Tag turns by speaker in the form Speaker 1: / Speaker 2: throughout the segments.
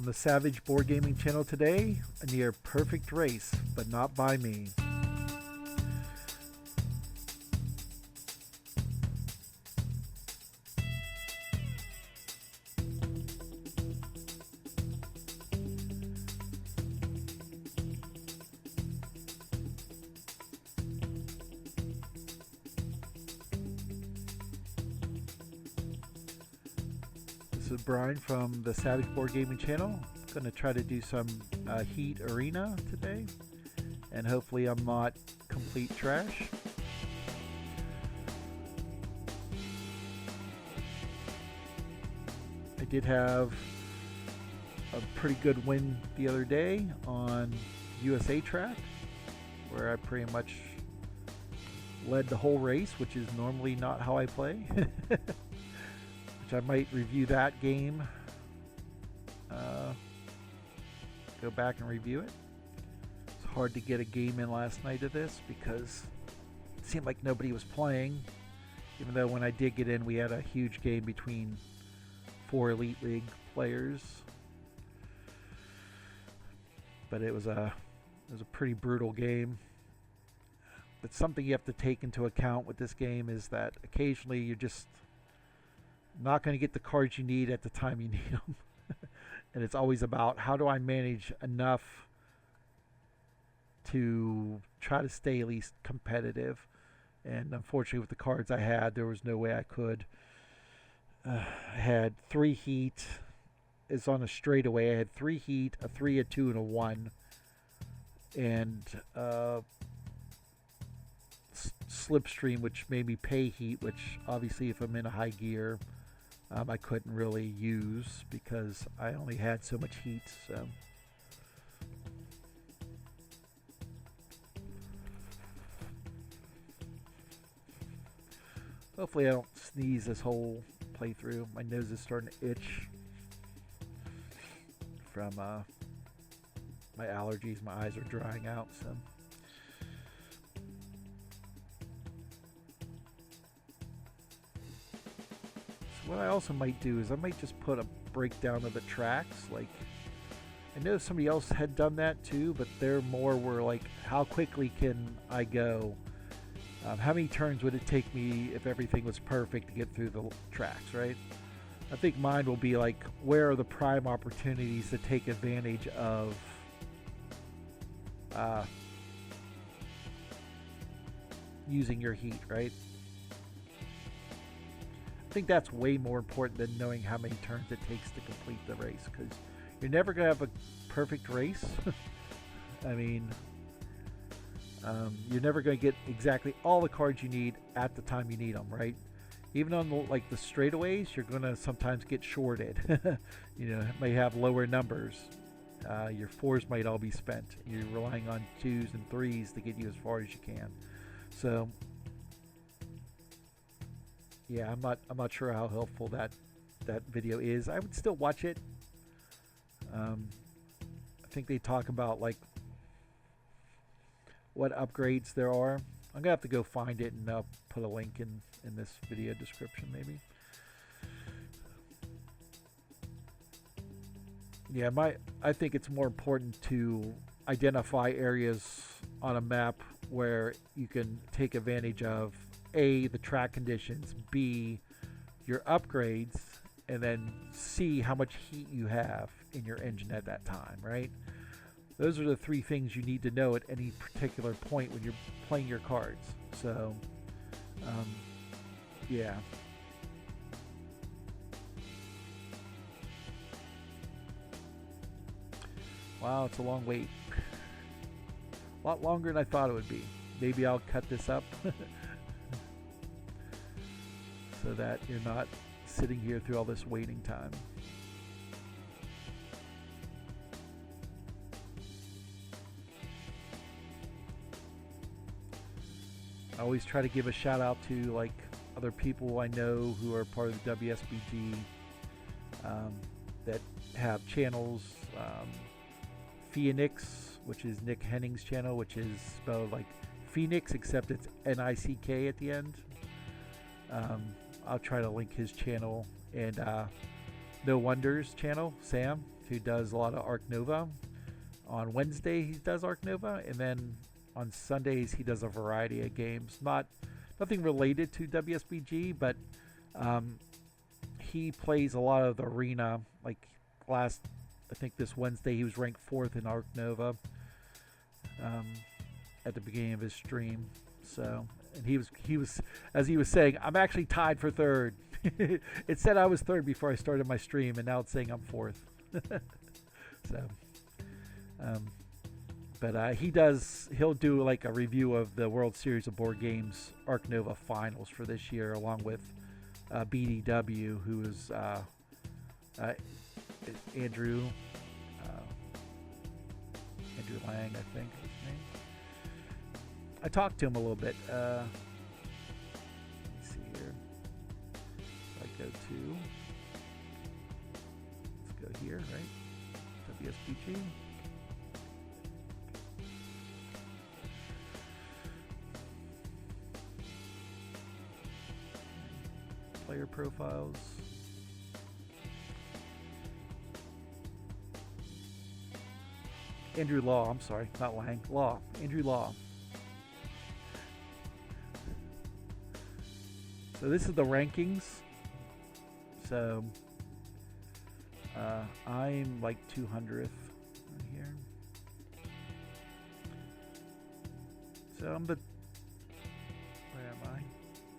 Speaker 1: On the Savage Board Gaming channel today, a near perfect race, but not by me. This is Brian from the Savage Board Gaming channel. Going to try to do some Heat Arena today, and hopefully I'm not complete trash. I did have a pretty good win the other day on USA track, where I pretty much led the whole race, which is normally not how I play. I might review that game, go back and review it. It's hard to get a game in last night of this because it seemed like nobody was playing, even though when I did get in we had a huge game between 4 Elite League players. But it was a pretty brutal game. But something you have to take into account with this game is that occasionally you're just not going to get the cards you need at the time you need them. And it's always about, how do I manage enough to try to stay at least competitive? And unfortunately with the cards I had, there was no way I could. I had 3 heat. It's on a straightaway. I had 3 heat, a 3, a 2, and a 1. And slipstream, which made me pay heat, which obviously if I'm in a high gear, I couldn't really use because I only had so much heat. So hopefully I don't sneeze this whole playthrough. My nose is starting to itch from my allergies. My eyes are drying out. So what I also might do is I might just put a breakdown of the tracks. Like, I know somebody else had done that too, but they're more were like, how quickly can I go? How many turns would it take me if everything was perfect to get through the tracks, right? I think mine will be like, where are the prime opportunities to take advantage of using your heat, right? I think that's way more important than knowing how many turns it takes to complete the race, because you're never going to have a perfect race. I mean, you're never going to get exactly all the cards you need at the time you need them, right? Even on the straightaways, you're going to sometimes get shorted. You know, it may have lower numbers. Your 4s might all be spent. You're relying on 2s and 3s to get you as far as you can. So yeah, I'm not sure how helpful that video is. I would still watch it. I think they talk about like what upgrades there are. I'm gonna have to go find it, and I'll put a link in this video description maybe. Yeah, I think it's more important to identify areas on a map where you can take advantage of A, the track conditions, B, your upgrades, and then C, how much heat you have in your engine at that time, right? Those are the 3 things you need to know at any particular point when you're playing your cards. So, yeah. Wow, it's a long wait. A lot longer than I thought it would be. Maybe I'll cut this up so that you're not sitting here through all this waiting time. I always try to give a shout out to like other people I know who are part of the WSBG that have channels. Phoenix, which is Nick Henning's channel, which is spelled like Phoenix except it's N-I-C-K at the end. I'll try to link his channel, and No Wonders channel, Sam, who does a lot of Arc Nova. On Wednesday he does Arc Nova, and then on Sundays he does a variety of games. Nothing related to WSBG, but he plays a lot of the arena. Like I think this Wednesday he was ranked 4th in Arc Nova at the beginning of his stream. So, and he was as he was saying, I'm actually tied for 3rd. It said I was 3rd before I started my stream, and now it's saying I'm 4th. So, but he'll do like a review of the World Series of Board Games Arc Nova Finals for this year, along with BDW, who is Andrew Lang, I think his name. I talked to him a little bit. Let's see here. Let's go here, right? WSBG. Player profiles. Andrew Law, I'm sorry, not Lang. Law. Andrew Law. So this is the rankings. So I'm like 200th right here. So I'm the, where am I?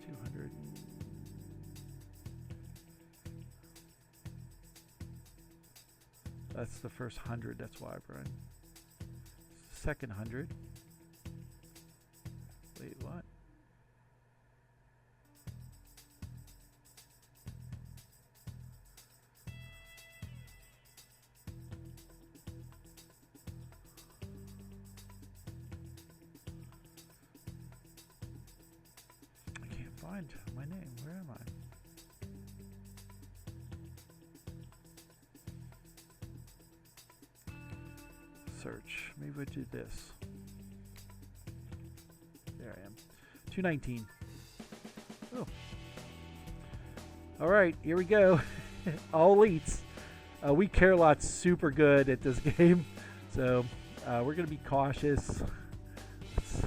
Speaker 1: 200. That's the first 100. That's why I've run. Second 100. Wait, what? I can't find my name. Where am I? Search. Maybe we'll do this. There I am. 219. Oh. Alright, here we go. All elites. We care a lot, super good at this game. So we're going to be cautious. Let's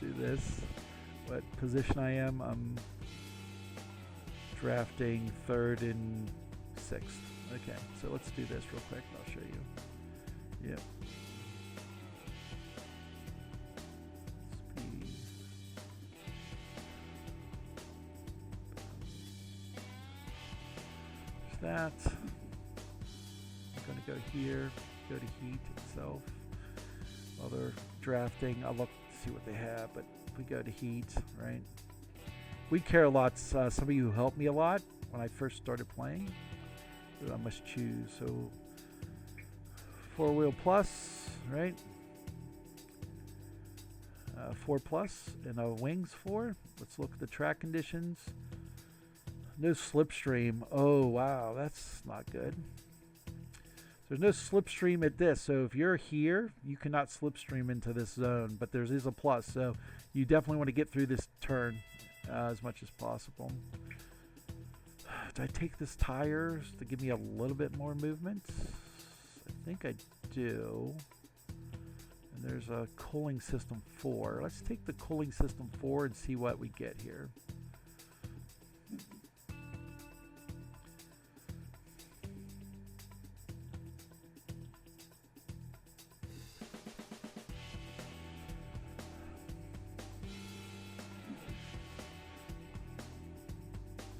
Speaker 1: do this. What position I am? I'm drafting 3rd and 6th. Okay, so let's do this real quick. I'll show you. Yep. That. I'm going to go here, go to heat itself. While they're drafting, I'll look to see what they have, but if we go to heat, right? We care a lot. Somebody who helped me a lot when I first started playing. So I must choose. So 4-wheel plus, right? 4 plus and a wings 4. Let's look at the track conditions. No slipstream. Oh, wow. That's not good. There's no slipstream at this. So if you're here, you cannot slipstream into this zone. But there is a plus. So you definitely want to get through this turn as much as possible. Did I take this tires to give me a little bit more movement? I think I do. And there's a cooling system 4. Let's take the cooling system 4 and see what we get here.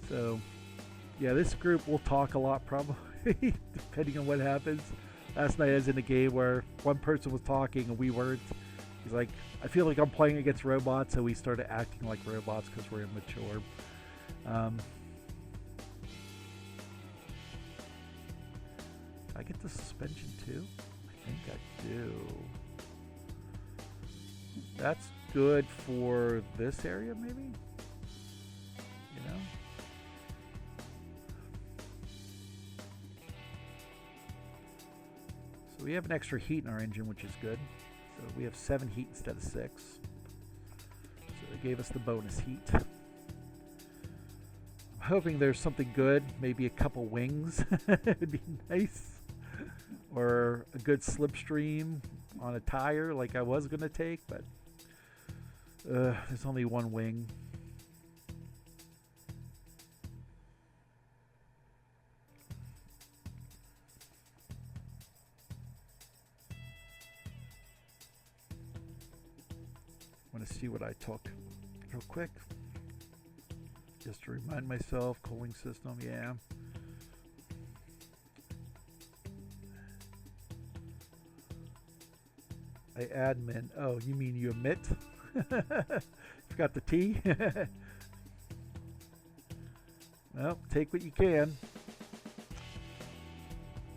Speaker 1: So, yeah, this group will talk a lot probably, depending on what happens. Last night I was in a game where one person was talking and we weren't. He's like, I feel like I'm playing against robots, so we started acting like robots because we're immature. I get the suspension too? I think I do. That's good for this area, maybe? You know? So we have an extra heat in our engine, which is good. So we have 7 heat instead of 6. So they gave us the bonus heat. I'm hoping there's something good, maybe a couple wings. It'd be nice. Or a good slipstream on a tire like I was going to take, but there's only one wing. I want to see what I took real quick. Just to remind myself, cooling system, yeah. I admin. Oh, you mean you emit? Forgot the T. Well, take what you can.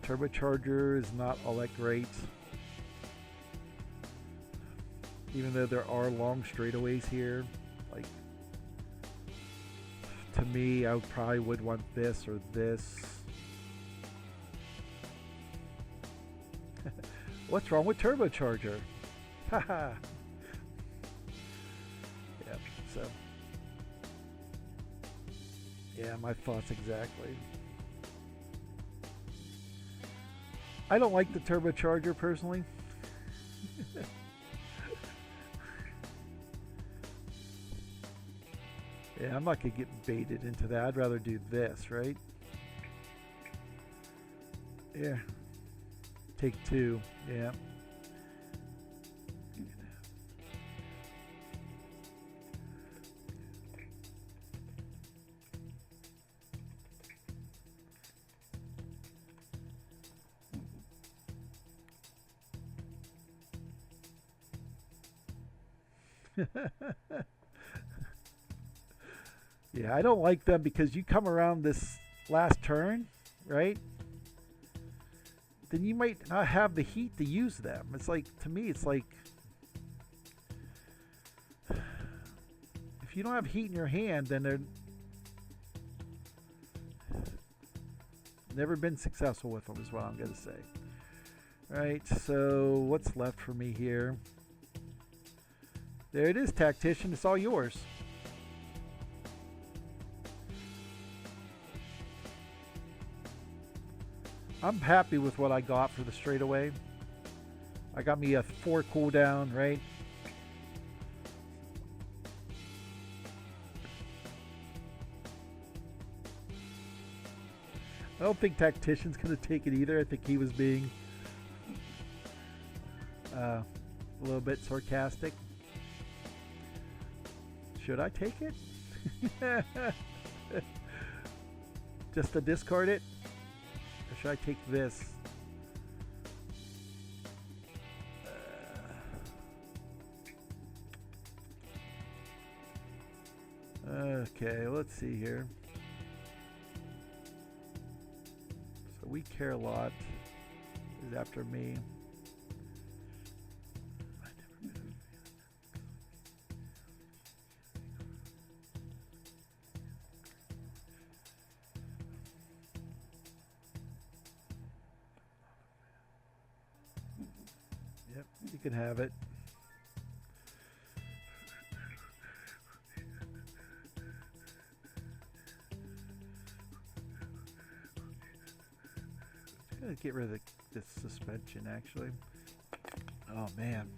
Speaker 1: Turbocharger is not all that great. Even though there are long straightaways here, like, to me, I probably would want this or this. What's wrong with turbocharger? Haha. Yeah, so. Yeah, my thoughts exactly. I don't like the turbocharger personally. Yeah, I'm not going to get baited into that. I'd rather do this, right? Yeah. Take two. Yeah. Yeah, I don't like them because you come around this last turn, right? Then you might not have the heat to use them. It's like, to me, it's like, if you don't have heat in your hand, then they're never been successful with them, is what I'm going to say. Right, so what's left for me here? There it is, Tactician. It's all yours. I'm happy with what I got for the straightaway. I got me a 4 cooldown, right? I don't think Tactician's going to take it either. I think he was being a little bit sarcastic. Should I take it? Just to discard it? Or should I take this? Okay, let's see here. So We Care a Lot is after me. Yep, you can have it. I'm gonna get rid of this suspension, actually. Oh man.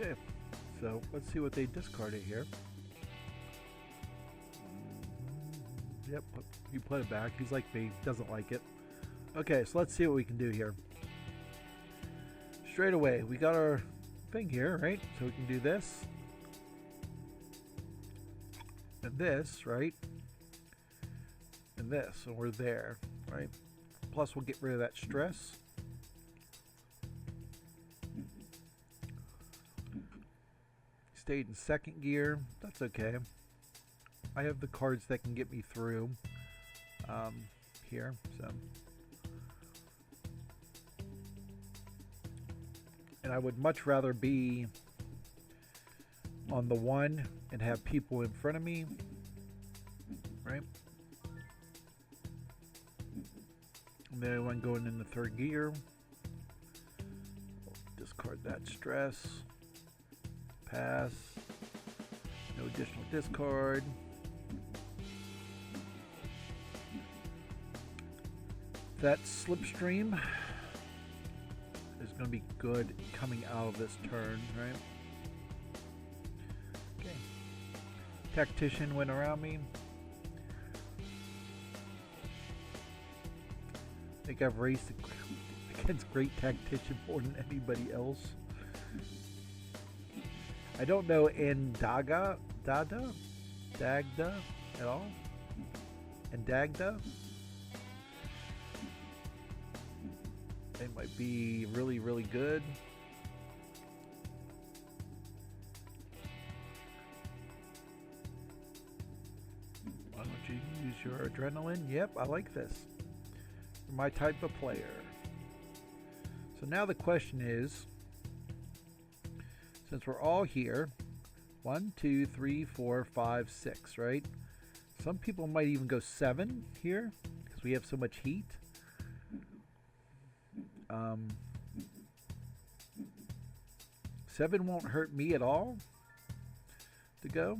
Speaker 1: Okay, so let's see what they discarded here. Yep, you put it back. He's like me, doesn't like it. Okay, so let's see what we can do here. Straight away, we got our thing here, right? So we can do this. and this, right? And this, so we're there, right? Plus we'll get rid of that stress. Stayed in second gear, that's okay. I have the cards that can get me through here, so. And I would much rather be on the 1 and have people in front of me, right? And then when going in the third gear, discard that stress, pass, no additional discard. That slipstream is going to be good coming out of this turn, right? Okay. Tactician went around me. I think I've raced against Great Tactician more than anybody else. I don't know Dagda at all. Dagda. They might be really, really good. Why don't you use your adrenaline? Yep, I like this. My type of player. So now the question is, since we're all here, 1, 2, 3, 4, 5, 6, right? Some people might even go 7 here because we have so much heat. 7 won't hurt me at all to go.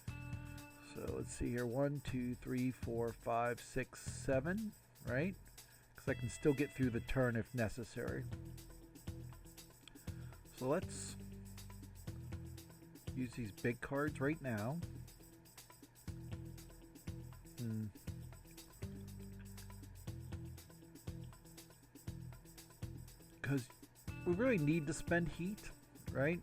Speaker 1: So let's see here, 1, 2, 3, 4, 5, 6, 7, right? Because I can still get through the turn if necessary. So let's use these big cards right now. Because we really need to spend heat, right?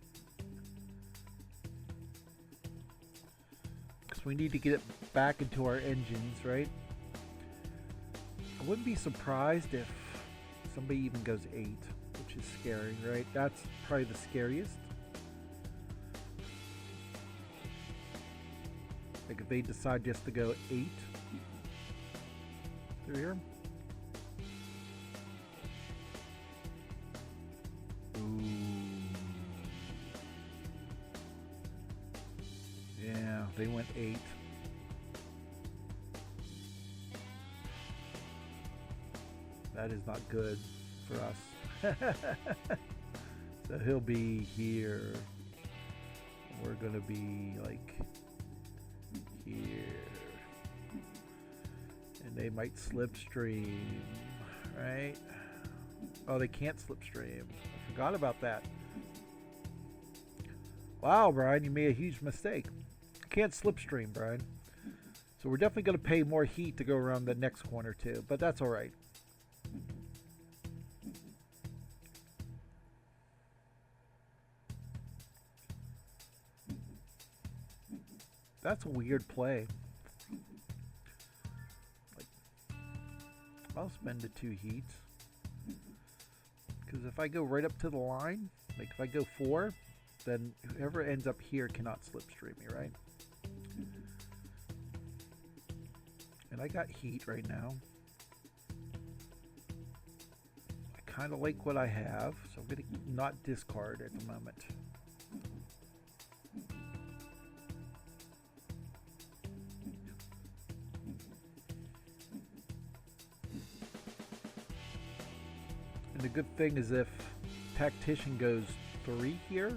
Speaker 1: Because we need to get it back into our engines, right? I wouldn't be surprised if somebody even goes 8, which is scary, right? That's probably the scariest. Like if they decide just to go 8 through here. Ooh. Yeah, they went 8. That is not good for us. So he'll be here. We're gonna be like here. And they might slipstream, right? Oh, they can't slipstream. I forgot about that. Wow, Brian, you made a huge mistake. You can't slipstream, Brian. So we're definitely going to pay more heat to go around the next corner too, but that's all right. That's a weird play. Like, I'll spend the 2 heats. Because if I go right up to the line, like if I go 4, then whoever ends up here cannot slipstream me, right? And I got heat right now. I kind of like what I have, so I'm going to not discard at the moment. And the good thing is if Tactician goes 3 here,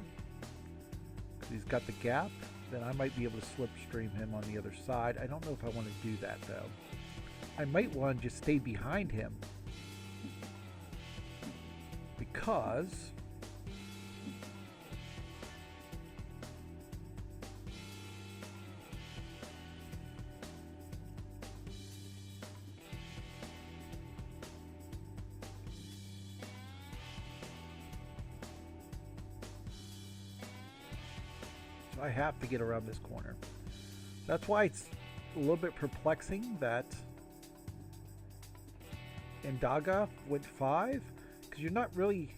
Speaker 1: because he's got the gap, then I might be able to slipstream him on the other side. I don't know if I want to do that though. I might want to just stay behind him, because I have to get around this corner. That's why it's a little bit perplexing that Indaga went 5, because you're not really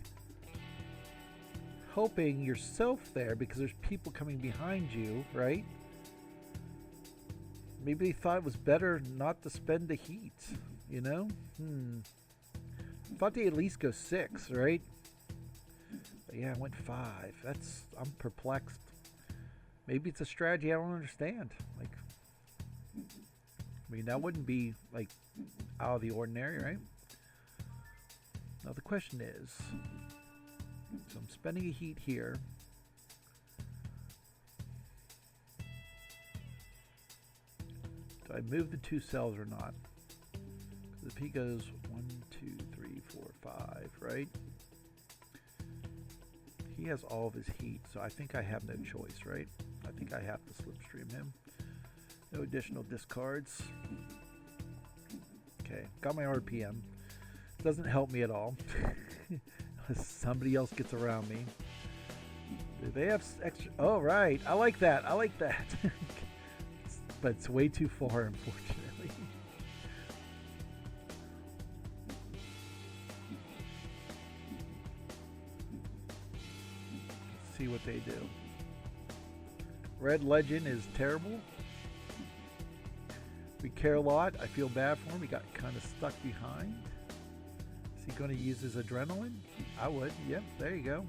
Speaker 1: helping yourself there because there's people coming behind you, right? Maybe they thought it was better not to spend the heat, you know? Thought they at least go 6, right? But yeah, I went 5. I'm perplexed. Maybe it's a strategy I don't understand. Like, I mean, that wouldn't be like out of the ordinary, right? Now the question is, so I'm spending a heat here. Do I move the 2 cells or not? Because if he goes 1, 2, 3, 4, 5, right? He has all of his heat, so I think I have no choice, right? I think I have to slipstream him. No additional discards. Okay, got my RPM. Doesn't help me at all. Somebody else gets around me. Do they have extra? Oh, right. I like that. I like that. But it's way too far, unfortunately. Let's see what they do. Red Legend is terrible. We care a lot. I feel bad for him. He got kind of stuck behind. Is he going to use his adrenaline? I would. Yep, there you go.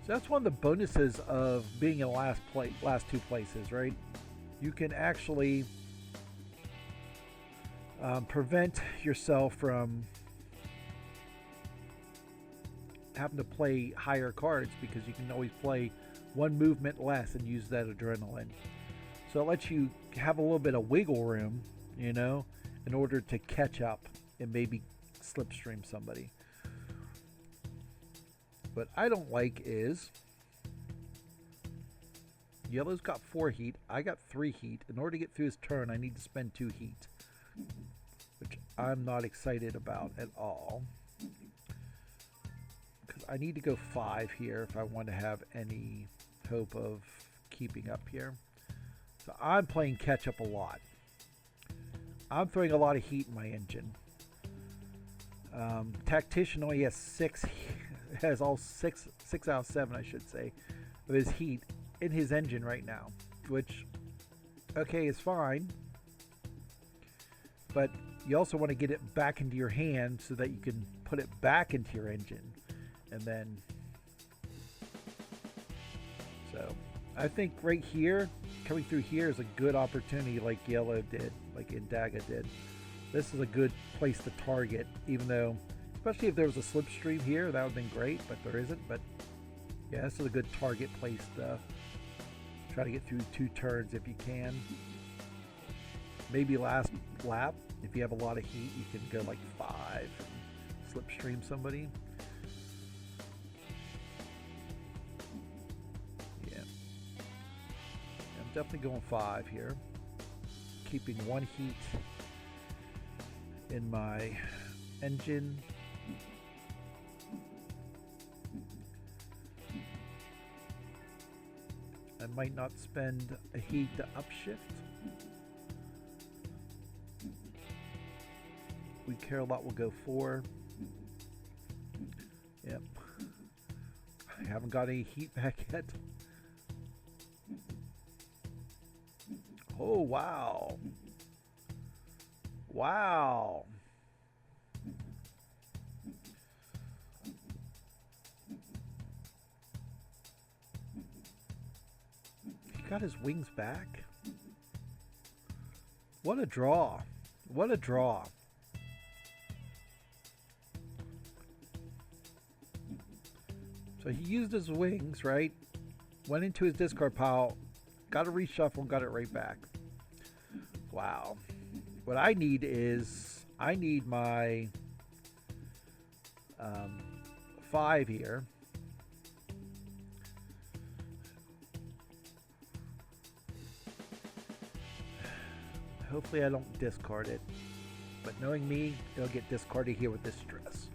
Speaker 1: So that's one of the bonuses of being in last 2 places, right? You can actually prevent yourself from having to play higher cards because you can always play 1 movement less and use that adrenaline. So it lets you have a little bit of wiggle room, you know, in order to catch up and maybe slipstream somebody. What I don't like is yellow's got 4 heat. I got 3 heat. In order to get through his turn, I need to spend 2 heat, which I'm not excited about at all. Because I need to go 5 here if I want to have any hope of keeping up here. So I'm playing catch up a lot. I'm throwing a lot of heat in my engine. Tactician only has 6, has all 6 out of 7, I should say, of his heat in his engine right now, which, okay, is fine. But you also want to get it back into your hand so that you can put it back into your engine. And then, so I think right here, coming through here is a good opportunity like Yellow did, like Indaga did. This is a good place to target, even though, especially if there was a slipstream here, that would have been great, but there isn't. But yeah, this is a good target place to try to get through 2 turns if you can. Maybe last lap, if you have a lot of heat, you can go like 5 and slipstream somebody. Yeah. I'm definitely going 5 here. Keeping 1 heat in my engine. I might not spend a heat to upshift. We care a lot, we'll go 4. Yep. I haven't got any heat back yet. Oh, wow. Wow. He got his wings back. What a draw. What a draw. So he used his wings, right? Went into his discard pile, got a reshuffle, and got it right back. Wow. What I need is, I need my 5 here. Hopefully I don't discard it. But knowing me, it'll get discarded here with this stress.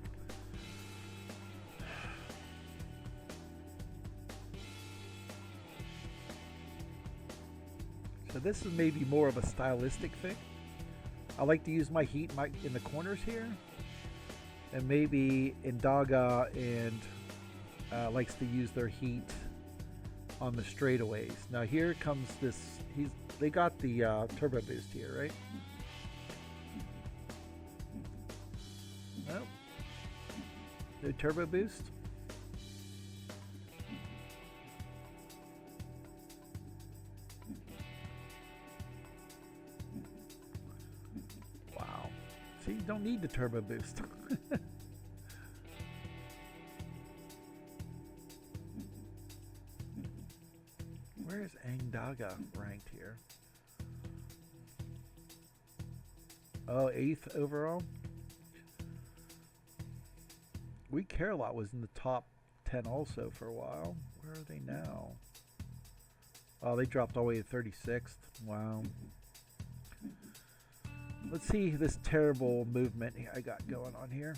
Speaker 1: So this is maybe more of a stylistic thing. I like to use my heat in the corners here. And maybe Indaga and likes to use their heat on the straightaways. Now here comes this, they got the turbo boost here, right? Nope. No turbo boost. Wow. See, you don't need the turbo boost. Where's Indaga ranked here? Oh, 8th overall. We Care a Lot was in the top 10 also for a while. Where are they now? Oh, they dropped all the way to 36th. Wow. Let's see this terrible movement I got going on here.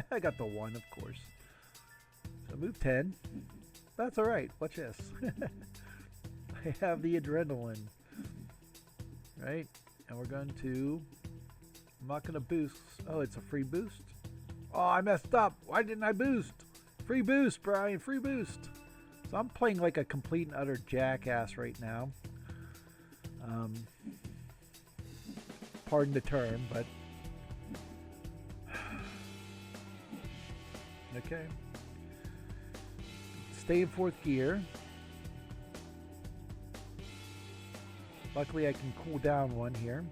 Speaker 1: I got the 1, of course. So move 10. That's all right. Watch this. I have the adrenaline. Right? And we're going to... I'm not going to boost. Oh, it's a free boost. Oh, I messed up. Why didn't I boost? Free boost, Brian. Free boost. So I'm playing like a complete and utter jackass right now. Pardon the term, but... Okay. Stay in 4th gear. Luckily I can cool down one here.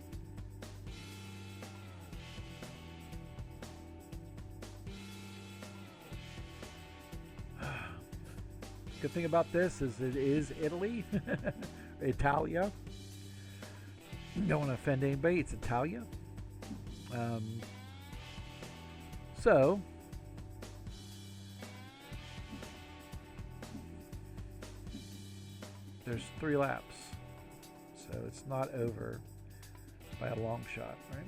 Speaker 1: Good thing about this is it is Italy. Italia. Don't want to offend anybody, it's Italia. So there's 3 laps, so it's not over by a long shot, right?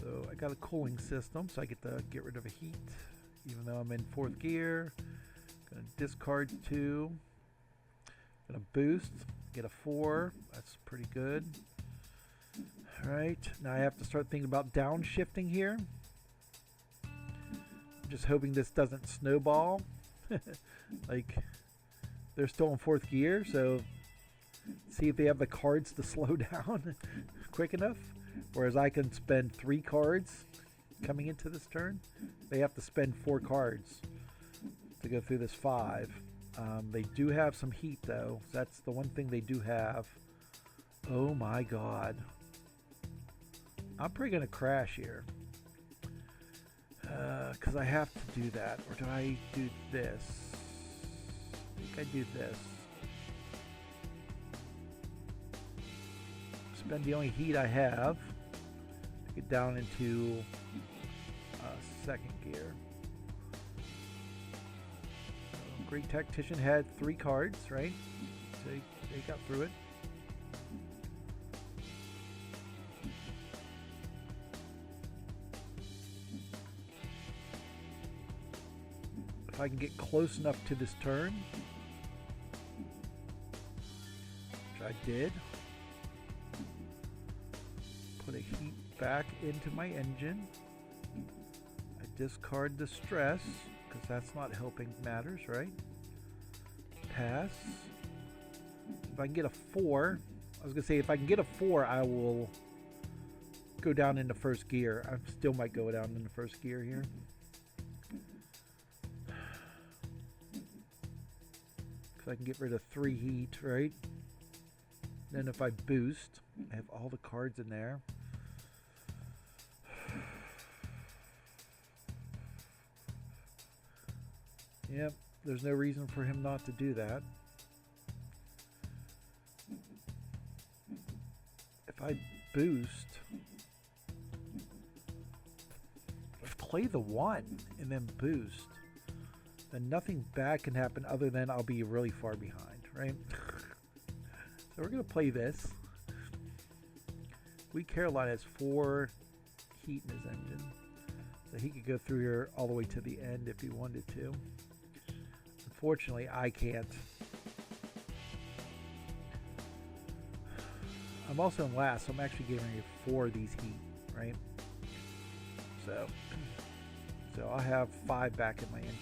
Speaker 1: So I got a cooling system, so I get to get rid of a heat, even though I'm in 4th gear. Gonna discard 2. Gonna boost. Get a 4. That's pretty good. All right, now I have to start thinking about downshifting here. I'm just hoping this doesn't snowball. Like, they're still in 4th gear, so see if they have the cards to slow down quick enough. Whereas I can spend 3 cards coming into this turn. They have to spend 4 cards to go through this 5. They do have some heat though. That's the one thing they do have. Oh my god. I'm probably going to crash here. Because I have to do that. Or do I do this? I think I do this. Spend the only heat I have to get down into 2nd gear. Great Tactician had 3 cards, right? So they got through it. If I can get close enough to this turn, which I did, put a heat back into my engine. I discard the stress, because that's not helping matters, right? Pass. If I can get a 4, I was going to say if I can get a 4, I will go down into 1st gear. I still might go down into 1st gear here. Because I can get rid of 3 heat, right? Then if I boost, I have all the cards in there. Yep, there's no reason for him not to do that. If I boost, play the 1 and then boost, then nothing bad can happen other than I'll be really far behind, right? So we're going to play this. We Caroline has 4 heat in his engine. So he could go through here all the way to the end if he wanted to. Unfortunately, I can't. I'm also in last, so I'm actually giving you 4 of these heat, right? So I'll have 5 back in my engine.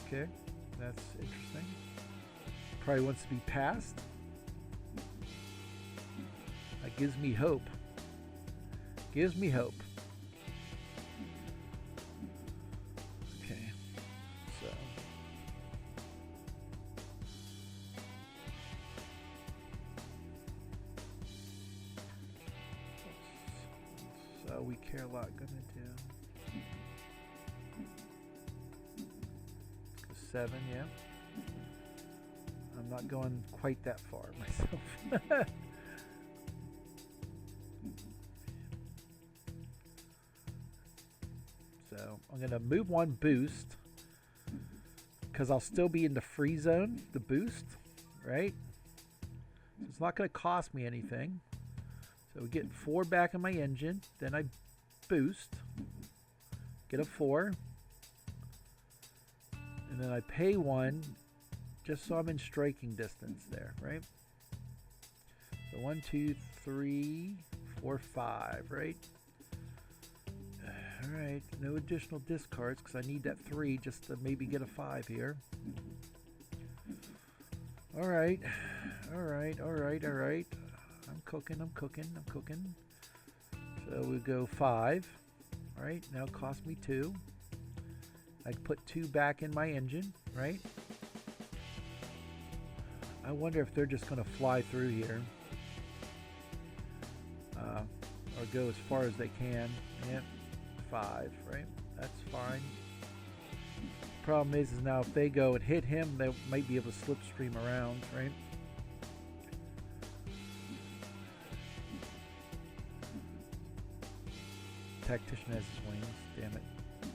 Speaker 1: Okay, that's interesting. Probably wants to be passed. That gives me hope. Gives me hope. Okay, so we care a lot gonna do. 7, yeah. I'm not going quite that far myself. So I'm going to move 1 boost because I'll still be in the free zone, the boost, right? So it's not going to cost me anything. So we get 4 back in my engine, then I boost, get a 4. And then I pay 1 just so I'm in striking distance there, right? So 1, 2, 3, 4, 5, right? All right, no additional discards because I need that 3 just to maybe get a 5 here. All right. I'm cooking. So we go 5. All right, now it cost me 2. I put 2 back in my engine, right? I wonder if they're just going to fly through here. Or go as far as they can. Yep, 5, right? That's fine. Problem is now if they go and hit him, they might be able to slipstream around, right? Tactician has his wings, damn it.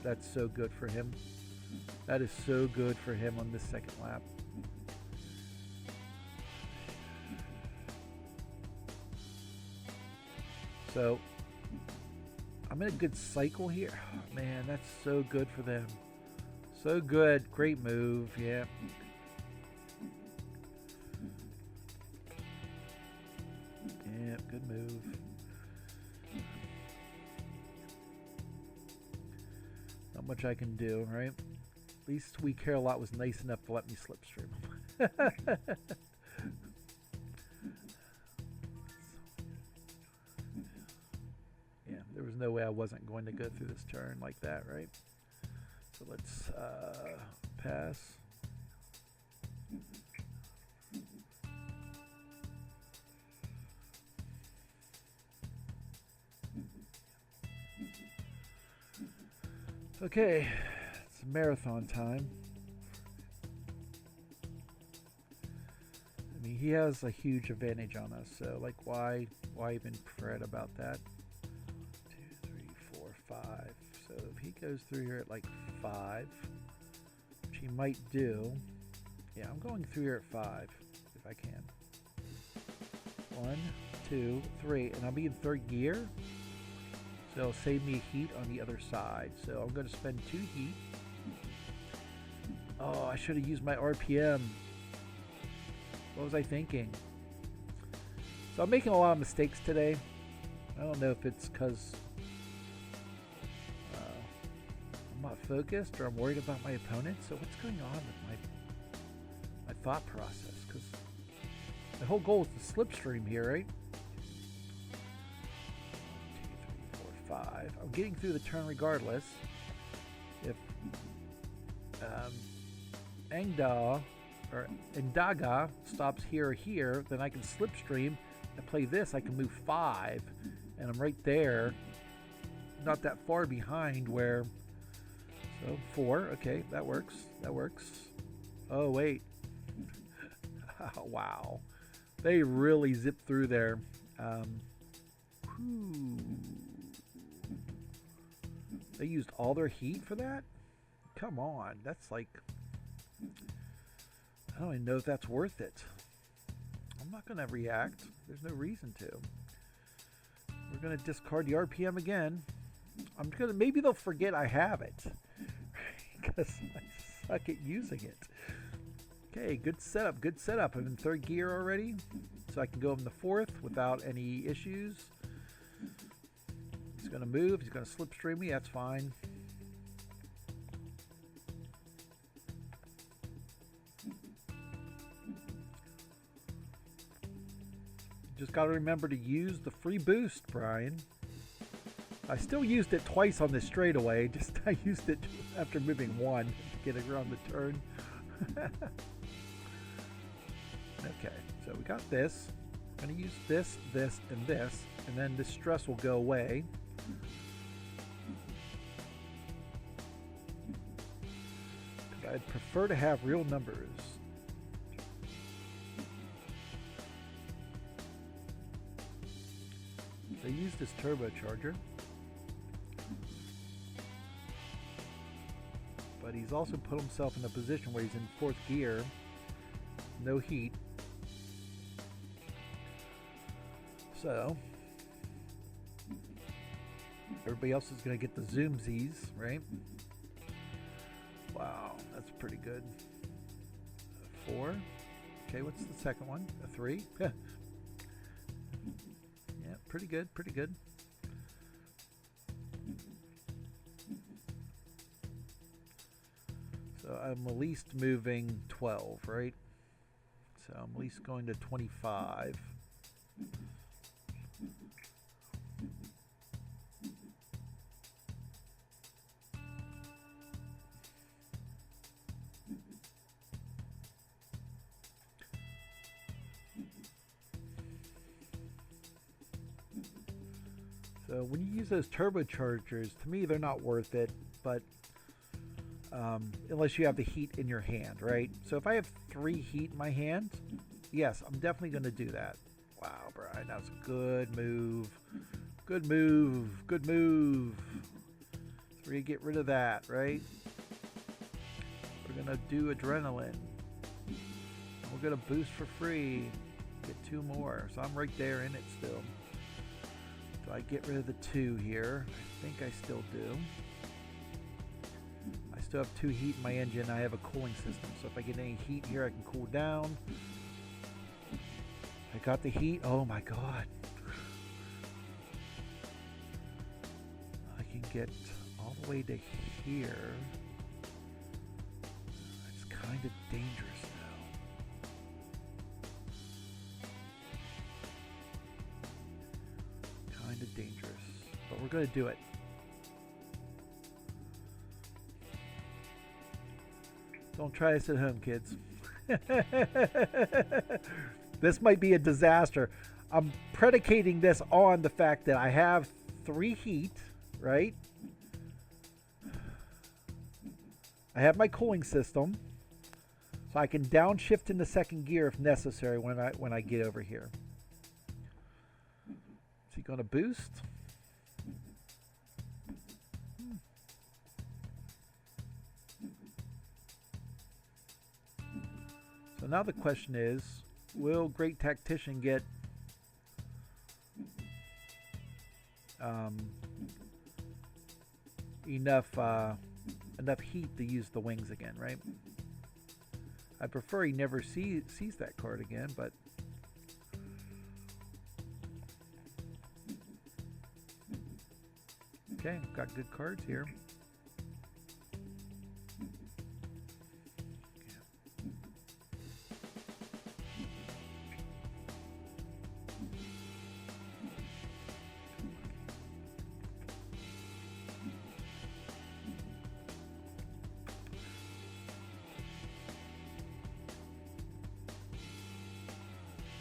Speaker 1: That's so good for him. That is so good for him on this second lap. So I'm in a good cycle here. Oh, man, that's so good for them. So good. Great move. Yeah. Yeah, good move. Not much I can do, right? At least We Care a Lot was nice enough to let me slipstream. Yeah, there was no way I wasn't going to go through this turn like that, right? So let's pass. Okay, it's marathon time. I mean, he has a huge advantage on us, so like why even fret about that? 2, 3, 4, 5. So if he goes through here at like 5, which he might do. Yeah, I'm going through here at 5 if I can. 1, 2, 3, and I'll be in 3rd gear. So it'll save me heat on the other side. So I'm going to spend 2 heat. Oh, I should have used my RPM. What was I thinking? So I'm making a lot of mistakes today. I don't know if it's because I'm not focused or I'm worried about my opponent. So what's going on with my thought process? Because the whole goal is to slipstream here, right? 5. I'm getting through the turn regardless. If Engda or Ndaga stops here or here, then I can slipstream and play this. I can move 5, and I'm right there, not that far behind. Where so 4. Okay, that works. That works. Oh wait. Wow, they really zipped through there. They used all their heat for that? come on. That's like, I don't even know if that's worth it. I'm not going to react. There's no reason to. We're going to discard the RPM again. I'm going to, maybe they'll forget I have it. Because I suck at using it. Okay, good setup, good setup. I'm in third gear already. So I can go in the fourth without any issues. He's going to move. He's going to slipstream me. That's fine. Just got to remember to use the free boost, Brian. I still used it twice on this straightaway. Just I used it after moving one to get it around the turn. Okay, so we got this. I'm going to use this, this, and this, and then this stress will go away. I'd prefer to have real numbers. So I use this turbocharger. But he's also put himself in a position where he's in fourth gear. No heat. So everybody else is going to get the zoomsies, right? Wow, that's pretty good. A 4. Okay, what's the second one? A 3? Yeah, pretty good, pretty good. So I'm at least moving 12, right? So I'm at least going to 25. So when you use those turbochargers, to me, they're not worth it, but unless you have the heat in your hand, right? So if I have 3 heat in my hand, yes, I'm definitely going to do that. Wow, Brian, that was a good move. Good move. Good move. So we get rid of that, right? We're going to do adrenaline. We're going to boost for free. Get 2 more. So I'm right there in it still. So I get rid of the 2 here. I think I still do. I still have 2 heat in my engine. I have a cooling system. So if I get any heat here, I can cool down. I got the heat. Oh my God. I can get all the way to here. It's kind of dangerous now. Kind of dangerous. But we're going to do it. Don't try this at home, kids. This might be a disaster. I'm predicating this on the fact that I have 3 heat, right? I have my cooling system, so I can downshift into second gear if necessary when I get over here. Is he going to boost? So now the question is, will Great Tactician get enough heat to use the wings again, right? I prefer he never sees that card again, but okay, got good cards here.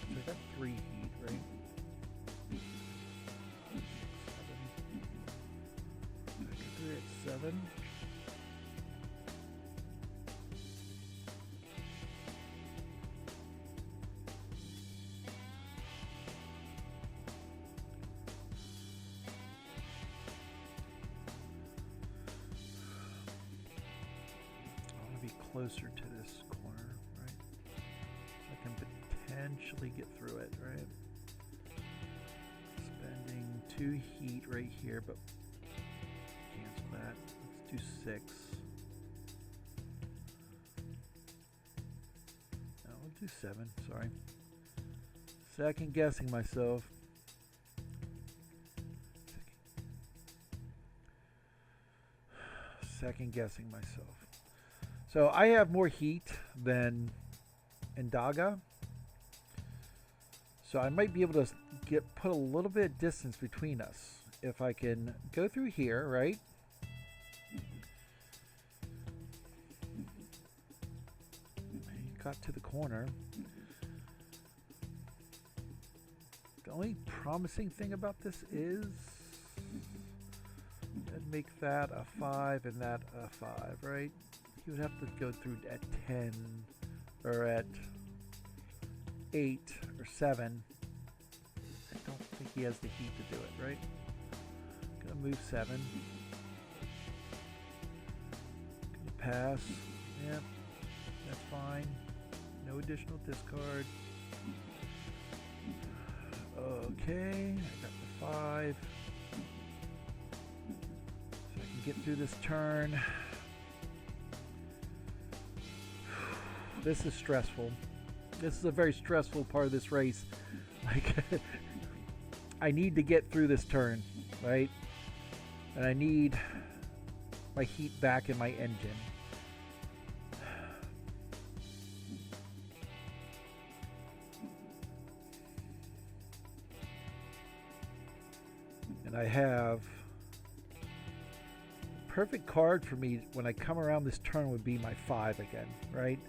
Speaker 1: So I got 3 heat, right? 7. I get 3 at closer to this corner, right? So I can potentially get through it, right? Spending 2 heat right here, but cancel that. Let's do 6. No, we'll do 7, sorry. Second guessing myself. Second guessing myself. So I have more heat than Indaga. So I might be able to put a little bit of distance between us. If I can go through here, right? Got to the corner. The only promising thing about this is I'd make that a 5 and that a 5, right? He would have to go through at 10 or at 8 or 7. I don't think he has the heat to do it, right? Gonna move 7. Gonna pass. Yep, that's fine. No additional discard. Okay, I got the 5. So I can get through this turn. This is stressful. This is a very stressful part of this race. Like, I need to get through this turn, right? And I need my heat back in my engine. And I have perfect card for me when I come around this turn would be my 5 again, right?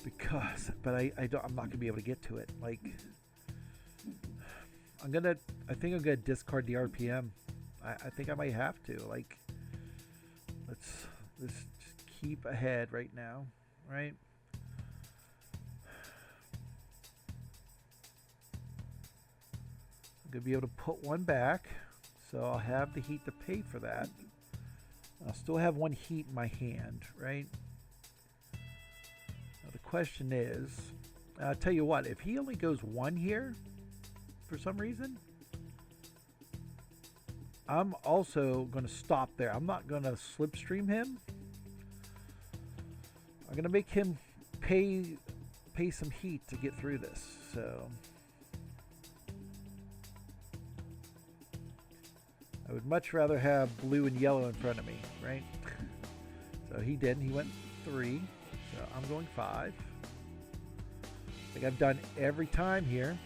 Speaker 1: Because, but I'm not gonna be able to get to it. Like, I think I'm gonna discard the RPM. I think I might have to. Like, let's just keep ahead right now, right? I'm gonna be able to put 1 back, so I'll have the heat to pay for that. I'll still have 1 heat in my hand, right? Now the question is, I'll tell you what, if he only goes 1 here, for some reason, I'm also going to stop there. I'm not going to slipstream him. I'm going to make him pay some heat to get through this. So I would much rather have blue and yellow in front of me, right? So he didn't. He went 3. So I'm going 5. Like I've done every time here.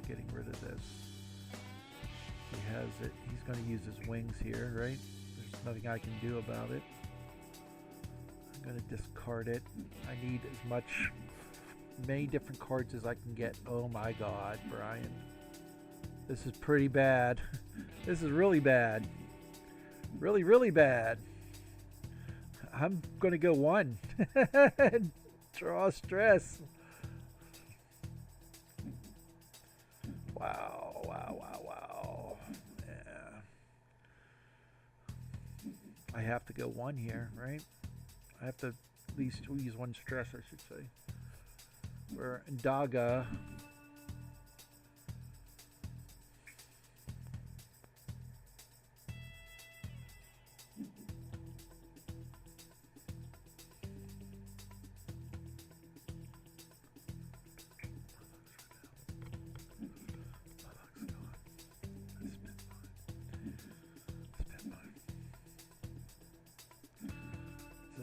Speaker 1: Getting rid of this. He has it. He's going to use his wings here, right? There's nothing I can do about it. I'm going to discard it. I need many different cards as I can get. Oh my God, Brian. This is pretty bad. This is really bad. Really, really bad. I'm going to go 1. Draw stress. Wow, wow, wow, wow. Yeah. I have to go 1 here, right? I have to at least use 1 stress, I should say. Where Indaga,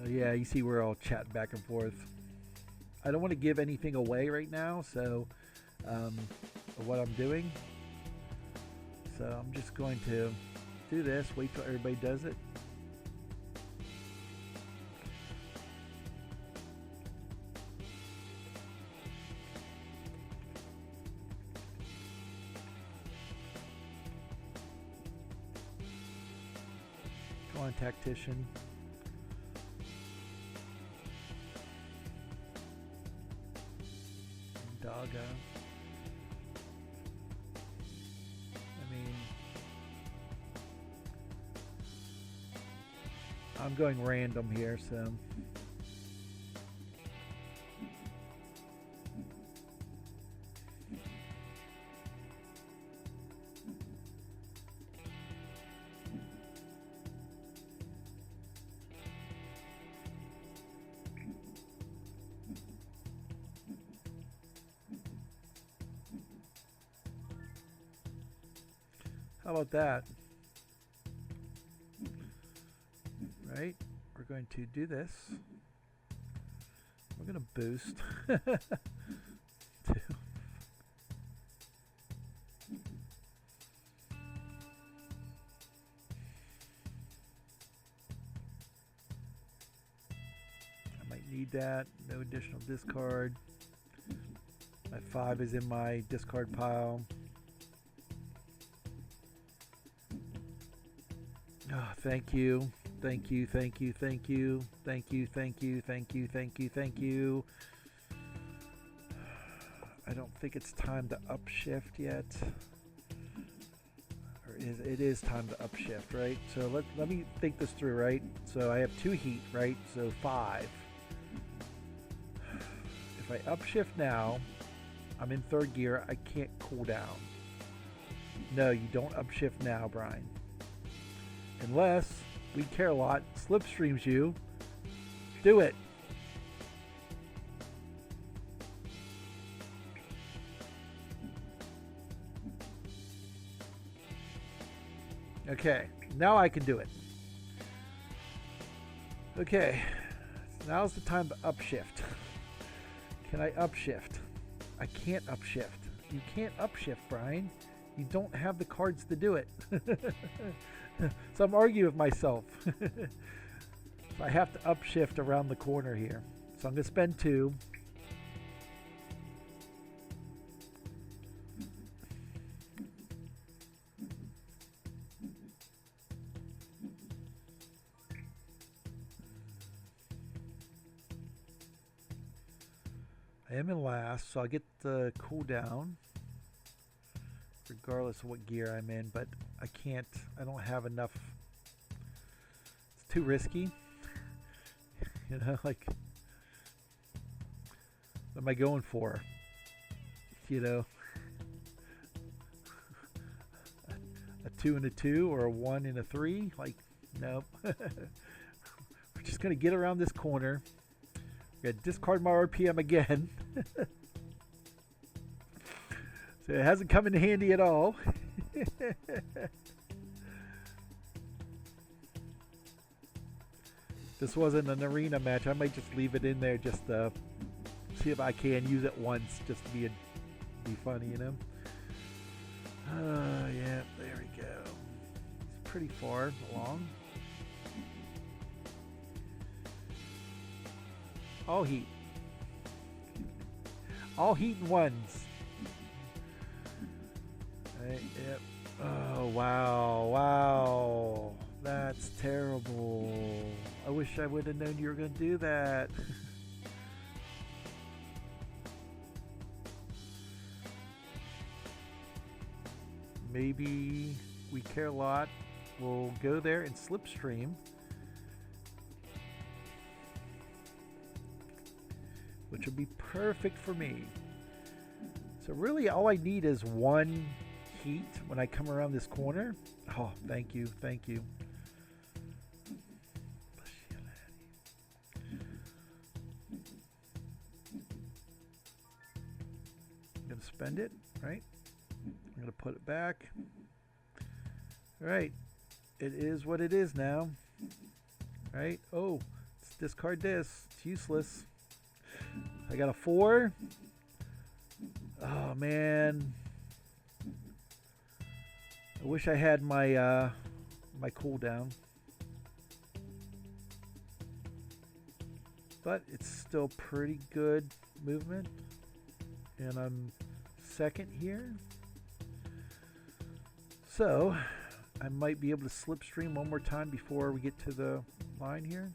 Speaker 1: yeah, you see we're all chatting back and forth. I don't want to give anything away right now, so what I'm doing. So I'm just going to do this, wait till everybody does it. non-tactician. Doggo. I mean, I'm going random here, so. How about that? Right? We're going to do this. We're going to boost. I might need that. No additional discard. My 5 is in my discard pile. Oh, thank you. Thank you, thank you, thank you, thank you, thank you, thank you, thank you, thank you. I don't think it's time to upshift yet. Or it is time to upshift, right? So let me think this through, right? So I have 2 heat, right? So 5. If I upshift now, I'm in 3rd gear, I can't cool down. No, you don't upshift now, Brian. Unless We Care a Lot slipstreams you. Do it. Okay, now I can do it. Okay, now's the time to upshift. Can I upshift? I can't upshift. You can't upshift, Brian. You don't have the cards to do it. So I'm arguing with myself. So I have to upshift around the corner here. So I'm going to spend 2. I am in last, so I'll get the cooldown regardless of what gear I'm in, but I don't have enough. It's too risky. You know, like, what am I going for? You know, a 2 and a 2 or a 1 and a 3? Like, nope. We're just going to get around this corner. We're going to discard my RPM again. So it hasn't come in handy at all. This wasn't an arena match. I might just leave it in there just to see if I can use it once, just to be funny, you know. Yeah, there we go. It's pretty far along. All heat. All heat and 1s. Right, yep. Oh, wow. Wow. That's terrible. I wish I would have known you were going to do that. Maybe We Care a Lot will go there and slipstream. Which would be perfect for me. So really all I need is 1 heat when I come around this corner. Oh, thank you, thank you. I'm gonna spend it, right? I'm gonna put it back. All right, it is what it is now, right? Oh, let's discard this. It's useless. I got a 4. Oh man, I wish I had my my cooldown, but it's still pretty good movement, and I'm 2nd here. So I might be able to slipstream one more time before we get to the line here.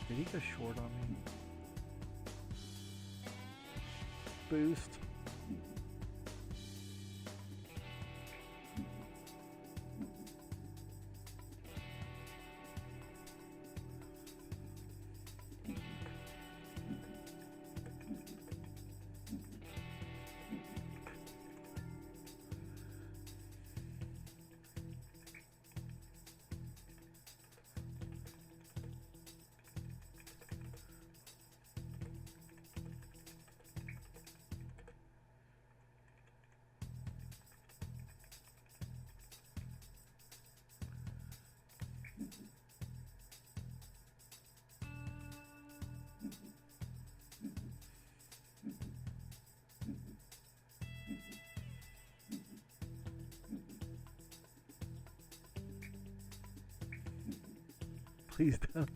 Speaker 1: Did he go short on me? Boost. Please don't.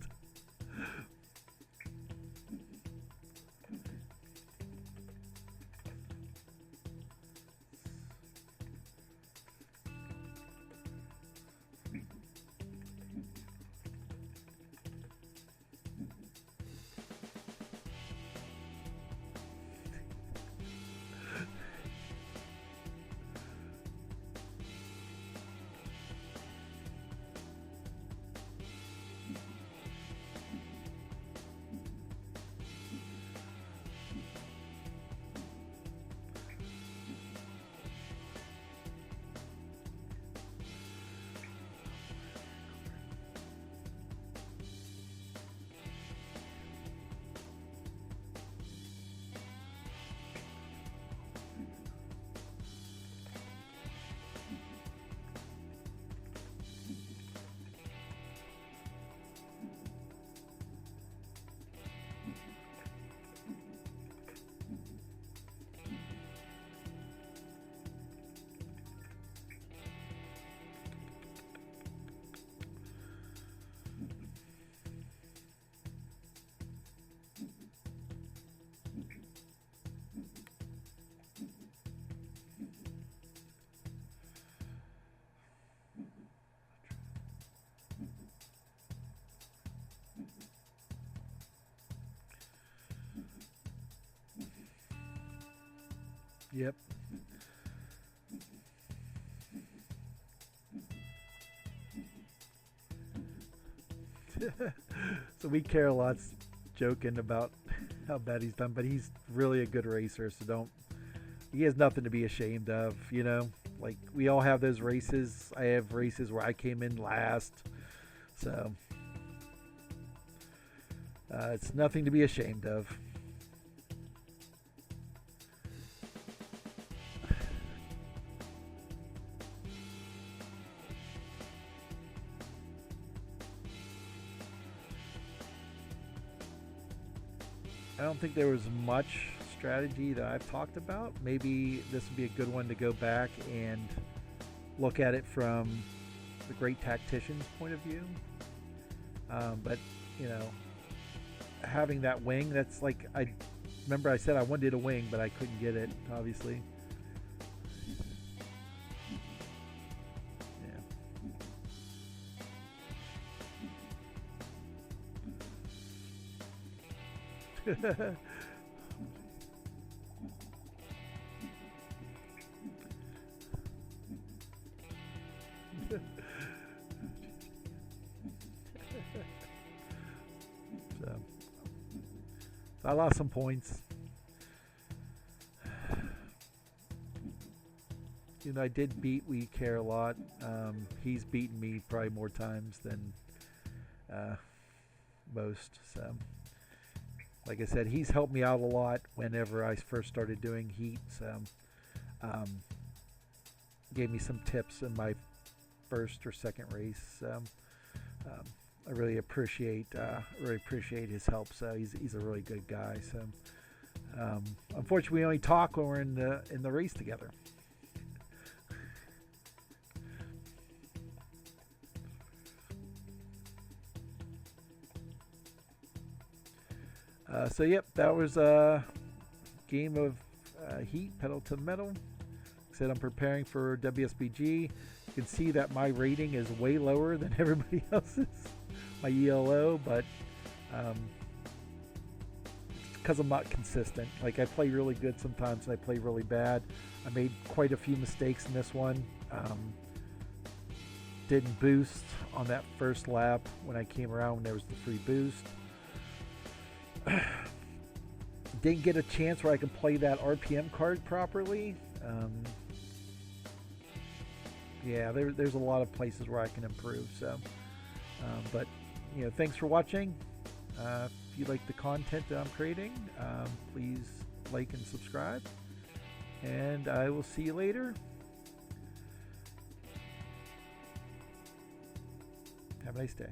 Speaker 1: Yep. So we care a lot's joking about how bad he's done, but he's really a good racer, so don't. He has nothing to be ashamed of, you know? Like, we all have those races. I have races where I came in last, so it's nothing to be ashamed of. I don't think there was much strategy that I've talked about. Maybe this would be a good one to go back and look at it from the great tactician's point of view. But, you know, having that wing, that's like, I remember I said I wanted a wing, but I couldn't get it, obviously. Yeah. So I lost some points. You know, I did beat We Care a lot. He's beaten me probably more times than most. So like I said, he's helped me out a lot whenever I first started doing heats. Gave me some tips in my first or second race. I really appreciate his help. So he's a really good guy. So unfortunately, we only talk when we're in the race together. So yep, that was a game of heat, pedal to the metal. Like I said, I'm preparing for WSBG. You can see that my rating is way lower than everybody else's, my ELO, but because I'm not consistent. Like, I play really good sometimes and I play really bad. I made quite a few mistakes in this one. Didn't boost on that first lap when I came around when there was the free boost. Didn't get a chance where I could play that RPM card properly. Yeah, there's a lot of places where I can improve. So, but you know, thanks for watching. If you like the content that I'm creating, please like and subscribe. And I will see you later. Have a nice day.